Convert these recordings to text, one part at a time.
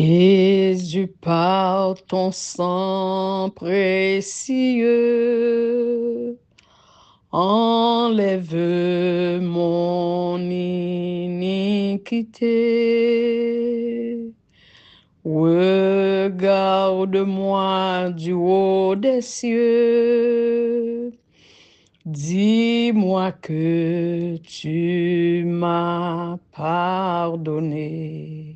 Jésus, par ton sang précieux, enlève mon iniquité. Regarde-moi du haut des cieux. Dis-moi que tu m'as pardonné.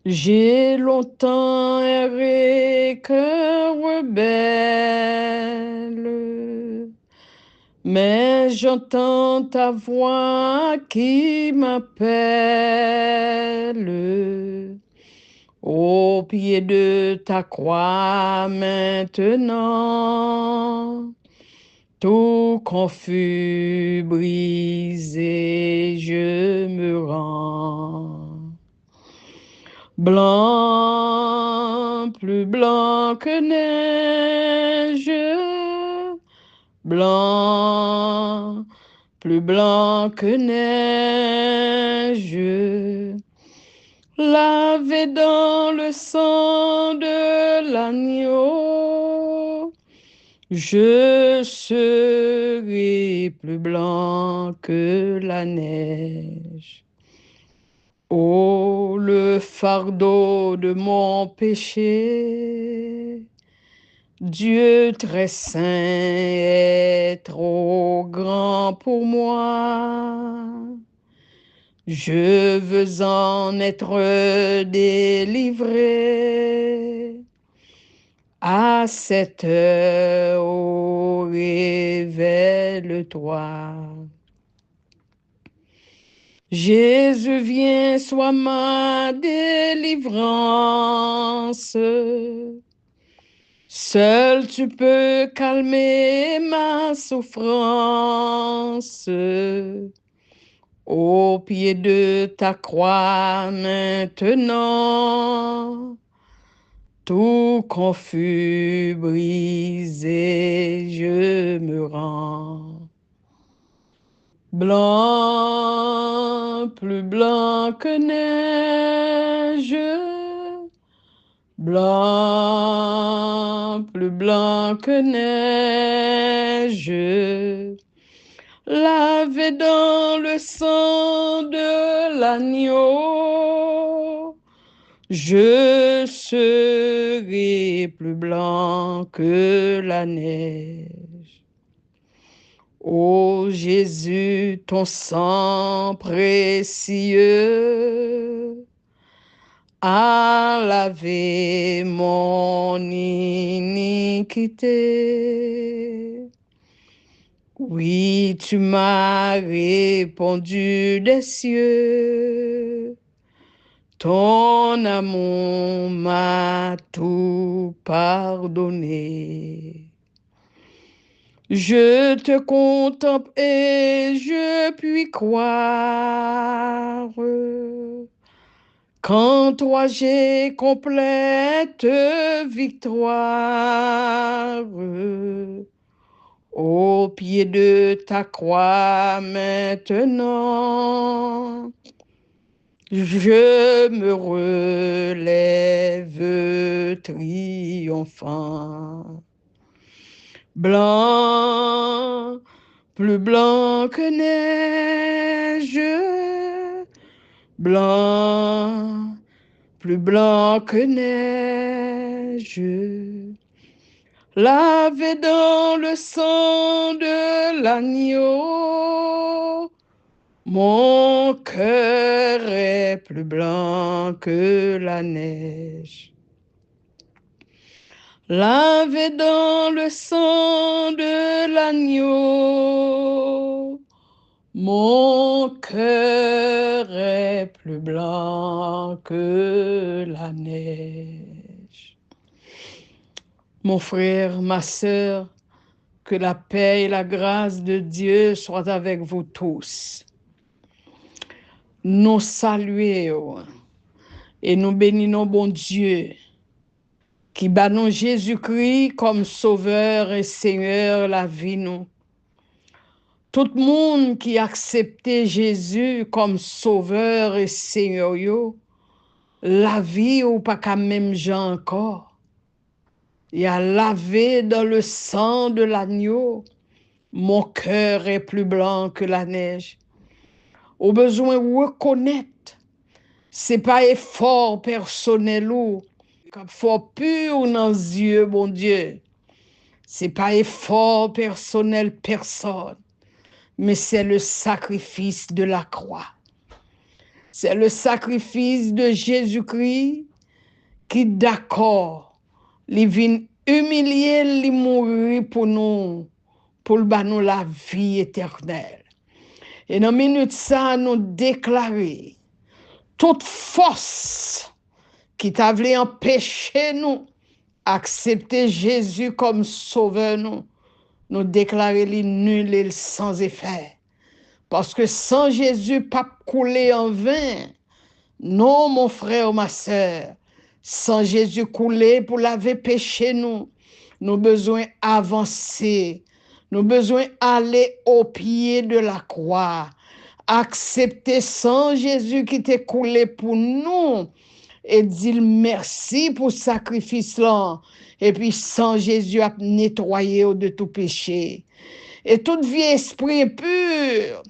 J'ai longtemps erré, cœur rebelle, mais j'entends ta voix qui m'appelle. Au pied de ta croix maintenant, tout confus, brisé, je me rends. Blanc, plus blanc que neige, blanc, plus blanc que neige, lavé dans le sang de l'agneau, je serai plus blanc que la neige. Oh, le fardeau de mon péché, Dieu très saint est trop grand pour moi. Je veux en être délivré. À cette heure, oh, révèle-toi. Jésus, viens, sois ma délivrance. Seul tu peux calmer ma souffrance. Au pied de ta croix maintenant, tout confus, brisé, je me rends. Blanc, plus blanc que neige, blanc, plus blanc que neige, lavé dans le sang de l'agneau, je serai plus blanc que la neige. Ô Jésus, ton sang précieux a lavé mon iniquité. Oui, tu m'as répondu des cieux. Ton amour m'a tout pardonné. Je te contemple et je puis croire qu'en toi j'ai complète victoire. Au pied de ta croix maintenant, je me relève triomphant. Blanc, plus blanc que neige, blanc, plus blanc que neige, lavé dans le sang de l'agneau, mon cœur est plus blanc que la neige. Lavé dans le sang de l'agneau, mon cœur est plus blanc que la neige. Mon frère, ma sœur, que la paix et la grâce de Dieu soient avec vous tous. Nous saluons et nous bénissons bon Dieu qui bat nous Jésus-Christ comme sauveur et Seigneur la vie nous. Tout le monde qui a accepté Jésus comme sauveur et Seigneur, la vie ou pas qu'à même gens encore. Il a lavé dans le sang de l'agneau. Mon cœur est plus blanc que la neige. Au besoin reconnaître, c'est pas effort personnel ou fort pur dans les yeux, bon Dieu. C'est pas effort personnel personne, mais c'est le sacrifice de la croix. C'est le sacrifice de Jésus-Christ qui d'accord, il vient humilier, il mourir pour nous, pour nous la vie éternelle. Et dans minute ça, nous déclarer toute force qui t'a voulu empêcher nous accepter Jésus comme sauveur nous déclarer les nuls et sans effet. Parce que sans Jésus, pas couler en vain. Non, mon frère, ma soeur, sans Jésus couler pour laver péché nous besoin avancer, nous besoin aller au pied de la croix, accepter sans Jésus qui t'est coulé pour nous et dire merci pour ce sacrifice là. Et puis sans Jésus a nettoyé de tout péché. Et tout vie esprit pur,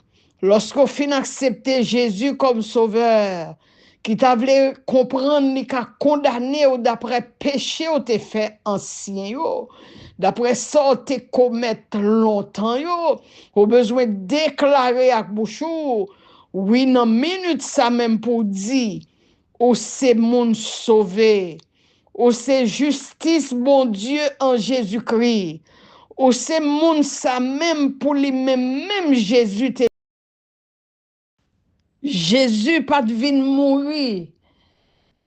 lorsqu'on finit accepter Jésus comme sauveur, qui t'a voulu comprendre, qui a condamné ou d'après péché ou t'es fait ancien yo, d'après ça t'es commettre longtemps yo, au besoin de déclarer à bouchou, oui, dans minute ça même pour dire, ou c'est mon sauvé, ou c'est justice, bon Dieu, en Jésus-Christ, ou c'est mon ça même pour lui-même, même Jésus t'est. Jésus pas de mourir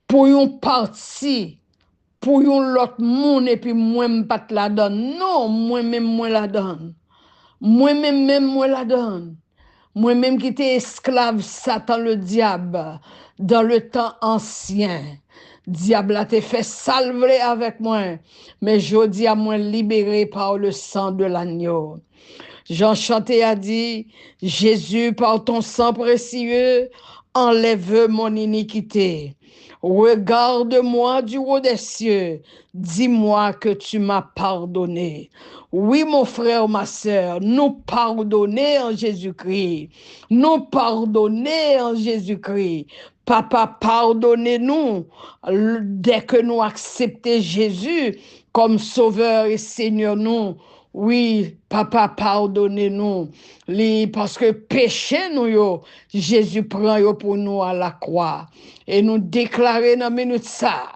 pour une partie, pour une l'autre monde et puis moi me pas la donne. Non, moi-même moi la donne. Moi-même moi la donne. Moi-même qui étais esclave Satan le diable dans le temps ancien. Diable a été fait salver avec moi, mais je dis à moi libéré par le sang de l'agneau. Jean Chanté a dit, Jésus, par ton sang précieux, enlève mon iniquité. Regarde-moi du haut des cieux, dis-moi que tu m'as pardonné. Oui, mon frère, ma soeur, nous pardonner en Jésus-Christ. Nous pardonner en Jésus-Christ. Papa, pardonnez-nous dès que nous acceptons Jésus comme Sauveur et Seigneur nous. Oui, papa, pardonnez-nous. Parce que péché nous, yo, Jésus prend yo pour nous à la croix. Et nous déclarer dans minute ça,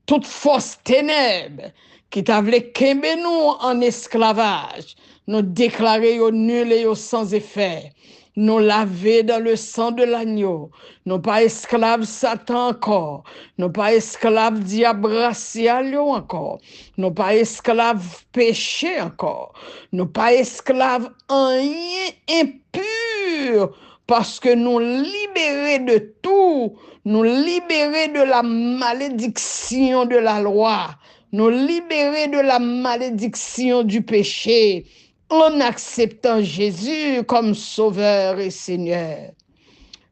toute force ténèbres qui t'a voulu kembe nous en esclavage, nous déclarer yo nul et yo sans effet. Nous laver dans le sang de l'agneau. Nous pas esclaves Satan encore. Nous pas esclaves diable racial encore. Nous pas esclaves péché encore. Nous pas esclaves rien impur. Parce que nous libérés de tout. Nous libérés de la malédiction de la loi. Nous libérés de la malédiction du péché en acceptant Jésus comme Sauveur et Seigneur.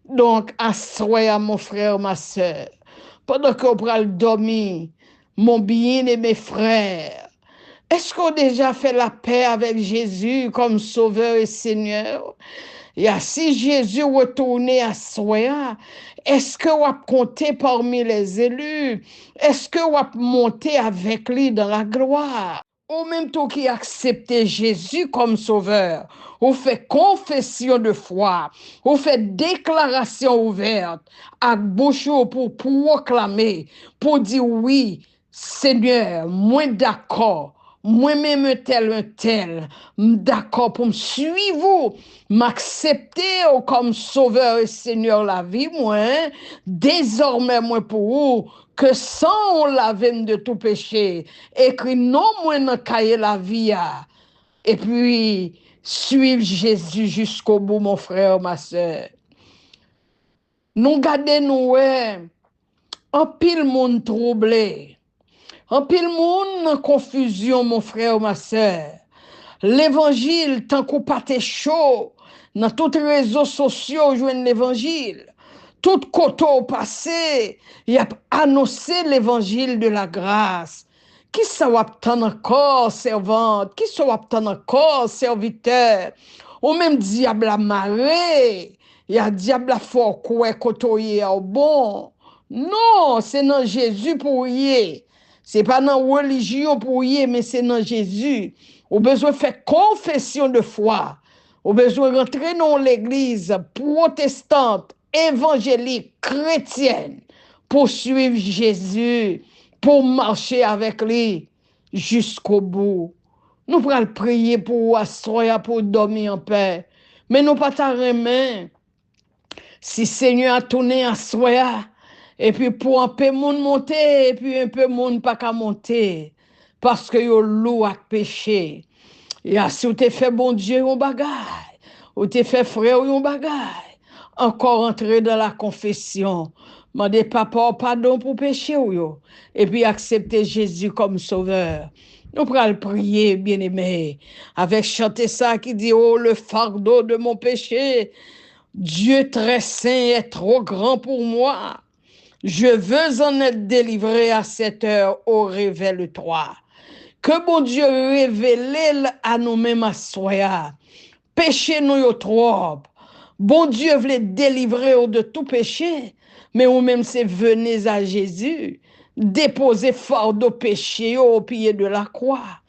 Donc, assoyez mon frère, ma soeur, pendant qu'on prend le dormir, mon bien-aimé frère, est-ce qu'on a déjà fait la paix avec Jésus comme Sauveur et Seigneur? Et si Jésus retournait à soi, est-ce que vous avez compté parmi les élus? Est-ce que vous avez monté avec lui dans la gloire? Au même temps qui accepte Jésus comme sauveur, on fait confession de foi, on fait déclaration ouverte à bouche pour proclamer, pour dire oui, Seigneur, moi d'accord. Moi-même tel, d'accord pour me suivre, m'accepter comme sauveur et Seigneur la vie, moi, désormais moi pour vous, que sans on lave de tout péché, écrit non moi dans cahier la vie, et puis suivre Jésus jusqu'au bout, mon frère, ma soeur. Nous gardons nous, en pile monde troublé. En pile monde en confusion, mon frère, ma soeur. L'évangile, tant qu'on pas chaud, dans tous les réseaux sociaux, joignent l'évangile. tout côté au passé, il a annoncé l'évangile de la grâce. Qui ça va attendre encore, servante? Qui ça va attendre encore, serviteur? Ou même diable a maré. Il y a diable a fort quoi côté au bon. Non, c'est dans Jésus pour y. C'est pas dans la religion pour y, mais c'est dans Jésus. Ou besoin de faire confession de foi. Ou besoin de rentrer dans l'église protestante, évangélique, chrétienne, pour suivre Jésus, pour marcher avec lui jusqu'au bout. Nous pourrons prier pour asseoir, pour dormir en paix. Mais nous pas t'arrêter. Si Seigneur a tourné à soya, et puis pour un peu monde monter, et puis un peu monde pas qu'à monter, parce que yo lourd à péché. Et si vous te fait bon Dieu un bagage, ou te fait frère un bagage, encore entrer dans la confession, demander papa pardon pour péché yo, et puis accepter Jésus comme sauveur. Nous pourrons le prier, bien-aimé, avec chanter ça qui dit, oh, le fardeau de mon péché, Dieu très saint est trop grand pour moi. Je veux en être délivré à cette heure, oh, révèle-toi. Que bon Dieu révèle à nous-mêmes à soi. Péché nous yo trop. Bon Dieu voulait délivrer de tout péché, mais ou même c'est venez à Jésus, déposer fardeau péché au pied de la croix.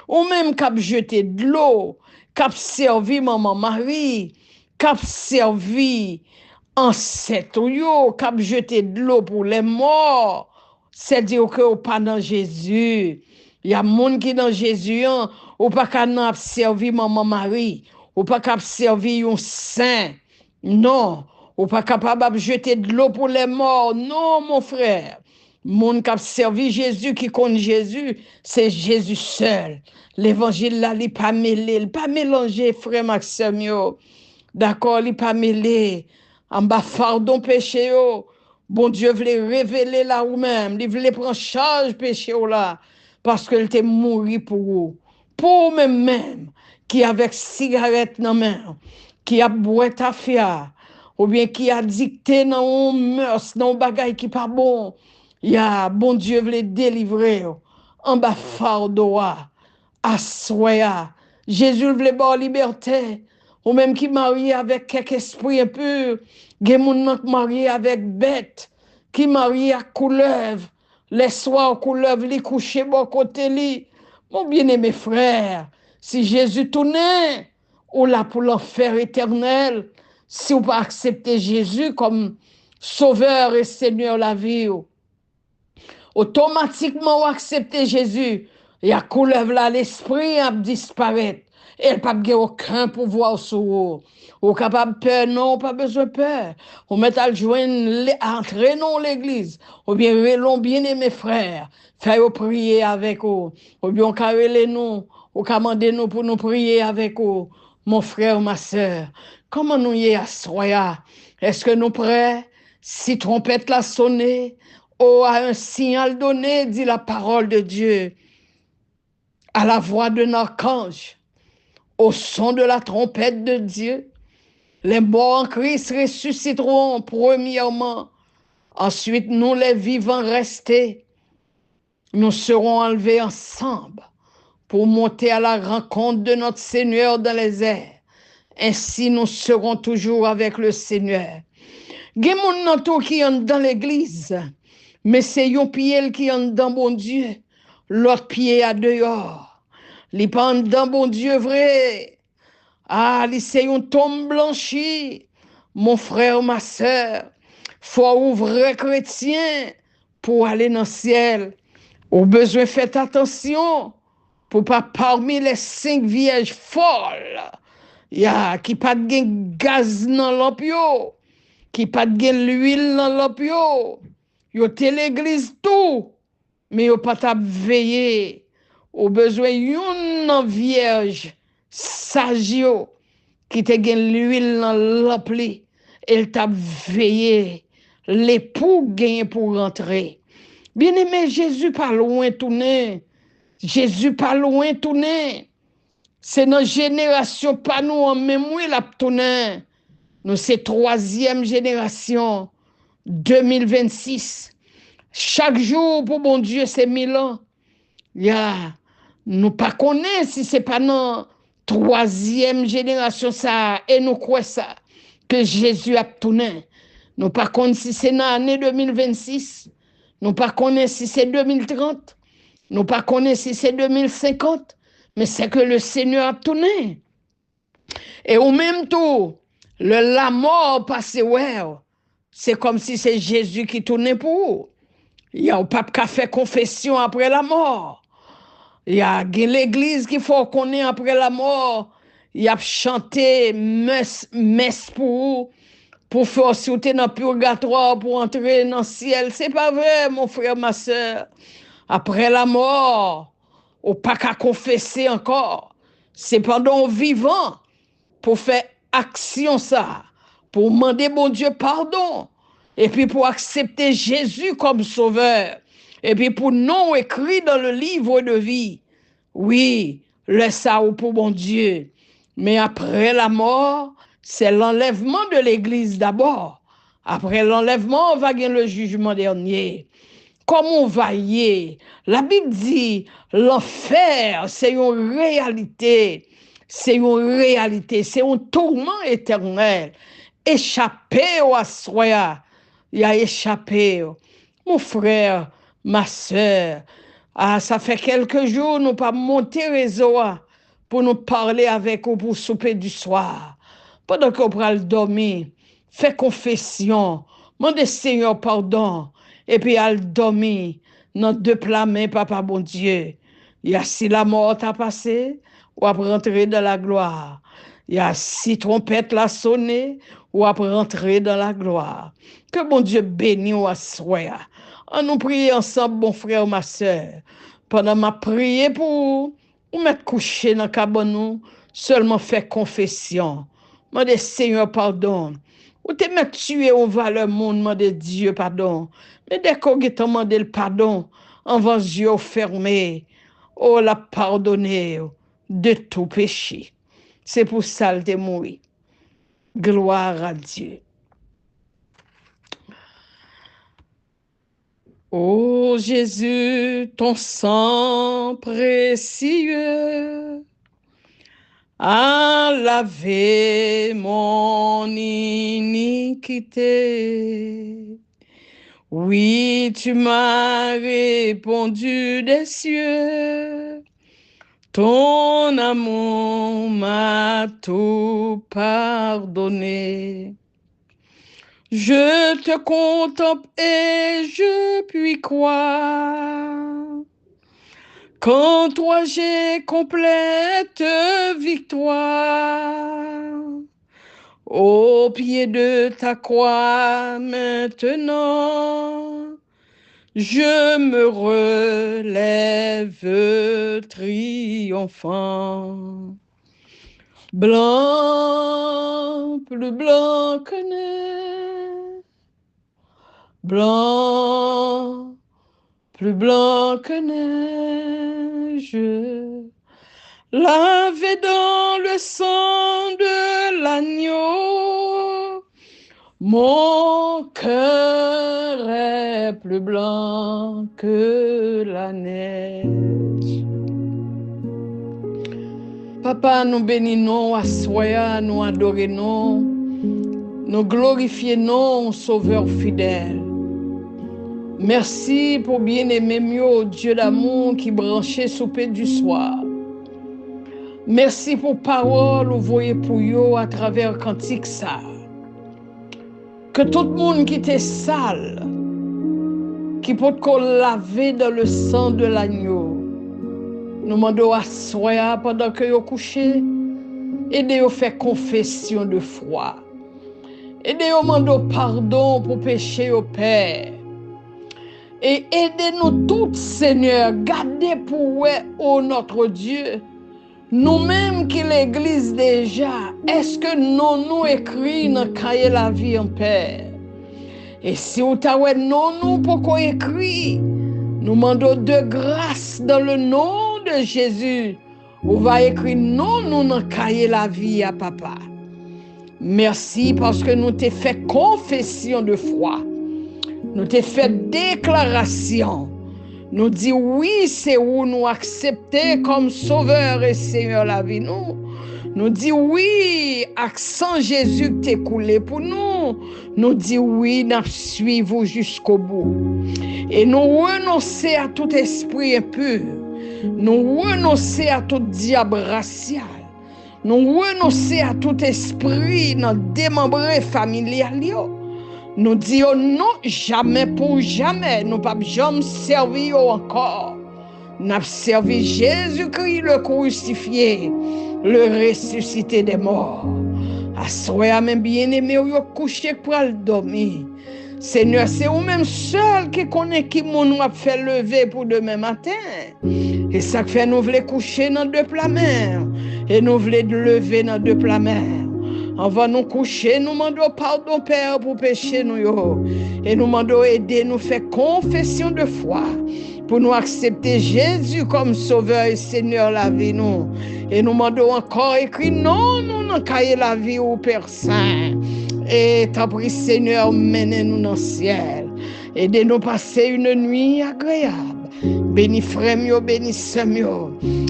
Ou même cap jeter de l'eau, cap servi maman Marie, cap servi ancêtre yo, cap jeter de l'eau pour les morts. C'est dire que ou pas dans Jésus. Il y a monde qui dans Jésus, hein, ou pas qu'à servi maman Marie, ou pas qu'à servir un saint. Non, ou pas capable de jeter de l'eau pour les morts. Non, mon frère. Monde qui a servi Jésus, qui connaît Jésus, c'est Jésus seul. L'évangile là, il n'est pas mêlé, il n'est pas mélangé, frère Maxime. D'accord, il n'est pas mêlé. En bas, pardon, péché. Bon Dieu voulait révéler là ou même. Il voulait prendre charge péché là. Parce qu'il était mort pour vous. Pour même, qui avec cigarette dans la main, qui a boit ta fia, ou bien qui a dicté dans un mœurs, dans un bagage qui pas bon. Il y a bon Dieu voulait délivrer. En bas, fardeau, à soya. Jésus voulait avoir liberté. Ou même qui marié avec quelque esprit impur. Gen moun marié avec bête. Qui marié à couleuvre. Les soirs, couleuvre, li couché bon côté li. Mon bien-aimé frère, si Jésus tournait, ou là pour l'enfer éternel, si vous pas accepter Jésus comme sauveur et Seigneur la vie, automatiquement vous acceptez Jésus, il y a couleuvre là, l'esprit a disparaître. Elle n'a pas aucun pouvoir sur vous. Ou capable de peur, non, pas besoin de peur. Ou mettre à joindre, entrer dans l'église. Ou bien, relons bien mes frères. Faire prier avec vous. Ou bien, carrelez nous. Ou commandez nous pour nous prier avec vous. Mon frère, ma soeur. Comment nous y est à soya? Est-ce que nous prêts? Si trompette l'a sonné, ou à un signal donné, dit la parole de Dieu. À la voix d'un archange. Au son de la trompette de Dieu, les morts en Christ ressusciteront premièrement. Ensuite, nous les vivants restés, nous serons enlevés ensemble pour monter à la rencontre de notre Seigneur dans les airs. Ainsi, nous serons toujours avec le Seigneur. Gen moun nan tou qui est dans l'église, mais c'est yon pied qui est dans bon Dieu, l'autre pied à dehors. Li pas dans bon Dieu vrai. Ah, li c'est un tombe blanchi. Mon frère, ma soeur, faut ouvrir chrétien pour aller dans le ciel. Au besoin, faites attention pour pas parmi les 5 vierges folles. Qui pas de gaz dans l'opio, qui pas de l'huile dans l'opio. Yo te l'église tout, mais yo pas t'a veiller. Au besoin une vierge sage qui te gen l'huile dans l'appli, elle t'a veillé l'époux gagne pour rentrer. Bien-aimé, Jésus pas loin tourner. Jésus pas loin tourner. C'est notre génération pas nous en mémoire la tourner. Nous c'est 3e génération. 2026. Chaque jour pour bon Dieu, c'est 1000 ans. Nous pas connaît si c'est pas dans troisième génération ça et nous croyons ça que Jésus a tourné. Nous pas connaît si c'est dans l'année 2026. Nous pas connaît si c'est 2030. Nous pas connaît si c'est 2050. Mais c'est que le Seigneur a tourné. Et au même temps, la mort passée, ouais, c'est comme si c'est Jésus qui tournait pour vous. Il y a un pape qui a fait confession après la mort. Il y a l'église qu'il faut qu'on ait après la mort. Il y a chanté messe pour faire sauter dans le purgatoire, pour entrer dans le ciel. C'est pas vrai, mon frère, ma soeur. Après la mort, au pas qu'à confesser encore. C'est pendant vivant pour faire action ça, pour demander bon Dieu pardon, et puis pour accepter Jésus comme sauveur, et puis pour non écrit dans le livre de vie. Oui, le ça ou pour bon Dieu. Mais après la mort, c'est l'enlèvement de l'Église d'abord. Après l'enlèvement, on va gagner le jugement dernier. Comme on va y, la Bible dit, l'enfer, c'est une réalité. C'est une réalité, c'est un tourment éternel. Échapper au assoya, il a échappé. Mon frère, ma soeur, ça fait quelques jours, nous pas monté réseau pour nous parler avec vous pour souper du soir. Pendant qu'on prend le dormir, fait confession, demande Seigneur pardon, et puis al dormir dans deux plats mains, papa bon Dieu. Il y a si la mort t'a passé, ou après rentrer dans la gloire. Il y a si trompette l'a sonné, ou après rentrer dans la gloire. Que bon Dieu bénisse ou assoya. On nous prie ensemble, mon frère, ma soeur. Pendant ma prière pour ou mettre couché dans le cabanon, seulement faire confession. Demande Seigneur pardon. Ou te mettre tuer au valeur monde, demande Dieu pardon. Mais dès qu'on te demande le pardon, en vos yeux fermés, oh la pardonner de tout péché. C'est pour ça qu'elle est morte. Gloire à Dieu. Ô Jésus, ton sang précieux a lavé mon iniquité. Oui, tu m'as répondu des cieux. Ton amour m'a tout pardonné. Je te contemple et je puis croire qu'en toi j'ai complète victoire. Au pied de ta croix maintenant, je me relève triomphant. Blanc, plus blanc que neige, blanc, plus blanc que neige, lavé dans le sang de l'agneau, mon cœur est plus blanc que la neige. Papa, nous bénissons, assoya, nous adorons, nous glorifions, Sauveur fidèle. Merci pour bien-aimer mieux, Dieu d'amour qui branchait souper du soir. Merci pour parole envoyée pour vous à travers cantique ça. Que tout le monde qui était sale, qui peut qu'on laver dans le sang de l'agneau, nous demandons à soi pendant que vous couchez, aidez-vous faire confession de foi. Aidez-vous demander pardon pour pécher au Père. Et aidez-nous tous, Seigneur, gardez pour vous, notre Dieu, nous-mêmes qui l'église déjà, est-ce que nous écrit dans le cahier la vie en Père? Et si vous avez nous pour qu'on écrit, nous demandons de grâce dans le nom de Jésus. On va écrire nous dans le cahier la vie à papa. Merci parce que nous t'ai fait confession de foi. nous te fait déclaration. Nous dit oui, c'est où nous accepter comme sauveur et Seigneur la vie nous. Nous dit oui, accent Jésus t'est coulé pour nous. Nous dit oui, nous suivons jusqu'au bout. Et nous renoncer à tout esprit impur. Nous renoncer à tout diable racial. Nous renoncer à tout esprit dans démembré familial. Nous disons non, jamais pour jamais. Nous ne pouvons jamais servir encore. Nous avons servi Jésus-Christ le crucifié, le ressuscité des morts. À soi même bien-aimé, vous couché pour le dormir. Seigneur, c'est vous-même seul qui connaît qui nous a fait lever pour demain matin. Et ça fait nous voulons coucher dans deux plats mer. Et nous voulons lever dans deux plats mer. Avant nous coucher, nous demandons pardon, Père, pour pécher nous. Et nous demandons aider, nous faire confession de foi. Pour nous accepter Jésus comme Sauveur et Seigneur la vie nous. Et nous demandons encore écrit non, nous n'avons caillé la vie au Père Saint. Et t'as pris Seigneur, menez-nous dans le ciel. Aidez-nous passer une nuit agréable. Bénis frère, bénis sœur.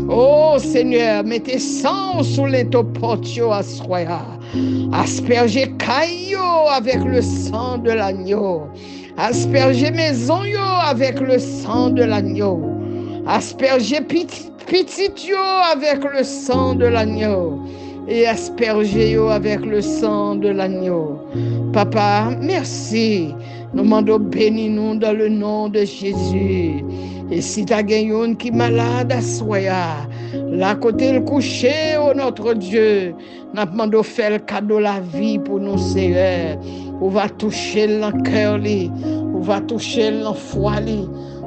Oh Seigneur, mettez sang sous les topotio à soya. Aspergez caillou avec le sang de l'agneau. Aspergez maison yo avec le sang de l'agneau. Aspergez petit yo avec le sang de l'agneau. Et aspergez yo avec le sang de l'agneau. Papa, merci. Nous demandons bénis-nous dans le nom de Jésus. Et si tu as quelqu'un qui est malade à soya, là côté le coucher, oh notre Dieu, nous demandons faire le cadeau de la vie pour nous, Seigneur. On va toucher le cœur, on va toucher le foie,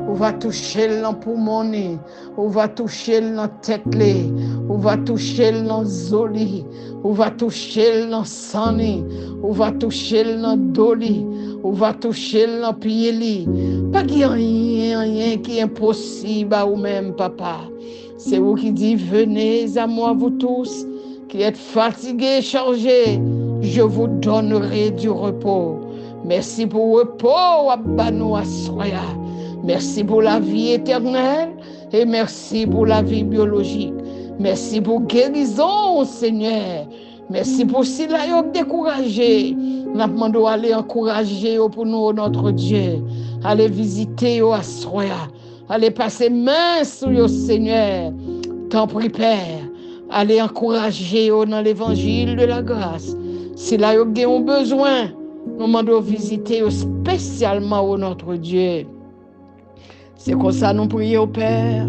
on va toucher le poumon, on va toucher la tête, on va toucher le zoli, on va toucher le sang, on va toucher le dos, on va toucher le pied. Pas qu'il y a rien qui est impossible à vous-même, papa. C'est vous qui dites, venez à moi vous tous, qui êtes fatigués, chargés, je vous donnerai du repos. Merci pour le repos, Abbanou Assoya. Merci pour la vie éternelle et merci pour la vie biologique. Merci pour guérison, Seigneur. Merci pour si là, vous découragé. Nous demandons d'aller encourager pour nous, notre Dieu. Allez visiter à Assoya. Allez passer main sur le Seigneur. T'en prie, Père. Allez encourager dans l'évangile de la grâce. Si là, vous avez besoin, nous demandons visiter spécialement notre Dieu. C'est comme ça nous prions, Père.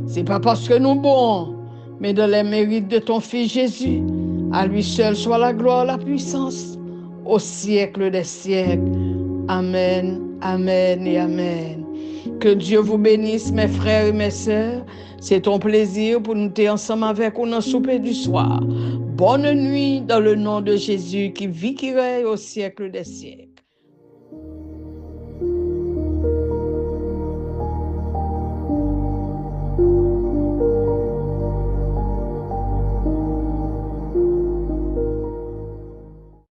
C'est pas parce que nous bons, mais dans les mérites de ton Fils Jésus. À lui seul soit la gloire, la puissance, au siècle des siècles. Amen, amen et amen. Que Dieu vous bénisse, mes frères et mes sœurs. C'est ton plaisir pour nous être ensemble avec vous dans le souper du soir. Bonne nuit dans le nom de Jésus qui vit, qui règne au siècle des siècles.